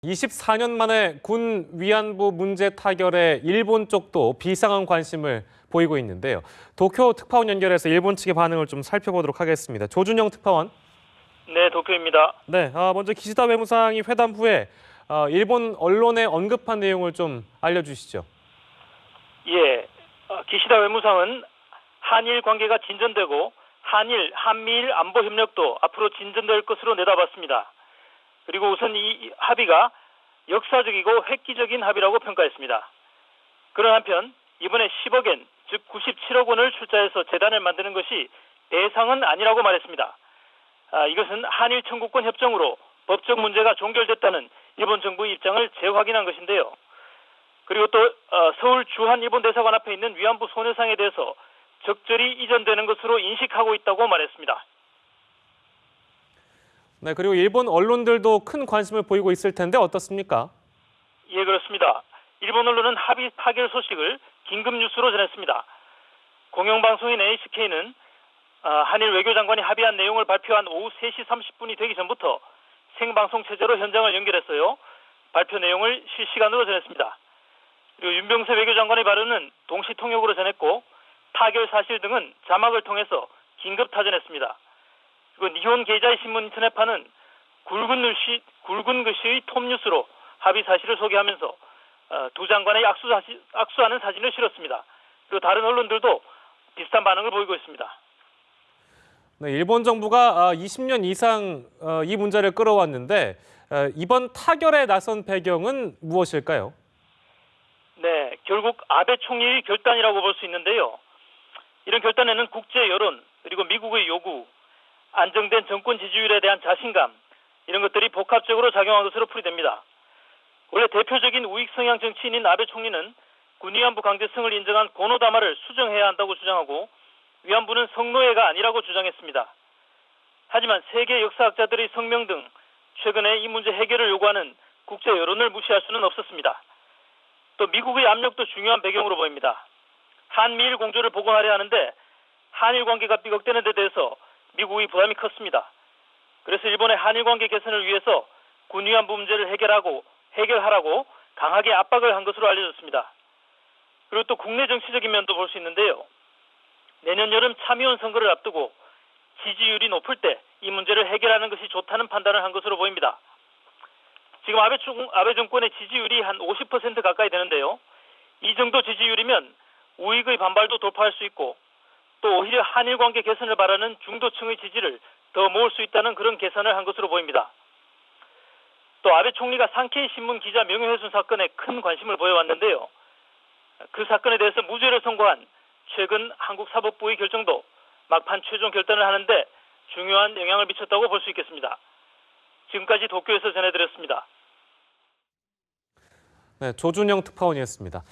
24년 만에 군 위안부 문제 타결에 일본 쪽도 비상한 관심을 보이고 있는데요. 도쿄 특파원 연결해서 일본 측의 반응을 좀 살펴보도록 하겠습니다. 조준영 특파원. 네, 도쿄입니다. 네, 먼저 기시다 외무상이 회담 후에 일본 언론에 언급한 내용을 좀 알려주시죠. 예, 기시다 외무상은 한일 관계가 진전되고 한미일 안보 협력도 앞으로 진전될 것으로 내다봤습니다. 그리고 우선 이 합의가 역사적이고 획기적인 합의라고 평가했습니다. 그런 한편 이번에 10억엔, 즉 97억 원을 출자해서 재단을 만드는 것이 대상은 아니라고 말했습니다. 이것은 한일 청구권 협정으로 법적 문제가 종결됐다는 일본 정부의 입장을 재확인한 것인데요. 그리고 또 서울 주한 일본 대사관 앞에 있는 위안부 소녀상에 대해서 적절히 이전되는 것으로 인식하고 있다고 말했습니다. 네, 그리고 일본 언론들도 큰 관심을 보이고 있을 텐데 어떻습니까? 예, 그렇습니다. 일본 언론은 합의 타결 소식을 긴급 뉴스로 전했습니다. 공영방송인 NHK는 한일 외교장관이 합의한 내용을 발표한 오후 3시 30분이 되기 전부터 생방송 체제로 현장을 연결했어요. 발표 내용을 실시간으로 전했습니다. 그리고 윤병세 외교장관의 발언은 동시 통역으로 전했고 타결 사실 등은 자막을 통해서 긴급 타전했습니다. 그리고 니혼 게이자이 신문 인터넷판은 굵은 글씨의 톱뉴스로 합의 사실을 소개하면서 두 장관의 악수하는 사진을 실었습니다. 그리고 다른 언론들도 비슷한 반응을 보이고 있습니다. 네, 일본 정부가 20년 이상 이 문제를 끌어왔는데 이번 타결에 나선 배경은 무엇일까요? 네, 결국 아베 총리의 결단이라고 볼 수 있는데요. 이런 결단에는 국제 여론, 그리고 미국의 요구, 안정된 정권 지지율에 대한 자신감, 이런 것들이 복합적으로 작용한 것으로 풀이됩니다. 원래 대표적인 우익 성향 정치인인 아베 총리는 군 위안부 강제성을 인정한 고노다마를 수정해야 한다고 주장하고 위안부는 성노예가 아니라고 주장했습니다. 하지만 세계 역사학자들의 성명 등 최근에 이 문제 해결을 요구하는 국제 여론을 무시할 수는 없었습니다. 또 미국의 압력도 중요한 배경으로 보입니다. 한미일 공조를 복원하려 하는데 한일 관계가 삐걱대는 데 대해서 미국의 부담이 컸습니다. 그래서 일본의 한일 관계 개선을 위해서 군 위안부 문제를 해결하라고 강하게 압박을 한 것으로 알려졌습니다. 그리고 또 국내 정치적인 면도 볼 수 있는데요. 내년 여름 참의원 선거를 앞두고 지지율이 높을 때 이 문제를 해결하는 것이 좋다는 판단을 한 것으로 보입니다. 지금 아베 정권의 지지율이 한 50% 가까이 되는데요. 이 정도 지지율이면 우익의 반발도 돌파할 수 있고 또 오히려 한일 관계 개선을 바라는 중도층의 지지를 더 모을 수 있다는 그런 계산을 한 것으로 보입니다. 또 아베 총리가 산케이 신문 기자 명예훼손 사건에 큰 관심을 보여왔는데요. 그 사건에 대해서 무죄를 선고한 최근 한국사법부의 결정도 막판 최종 결단을 하는데 중요한 영향을 미쳤다고 볼 수 있겠습니다. 지금까지 도쿄에서 전해드렸습니다. 네, 조준영 특파원이었습니다.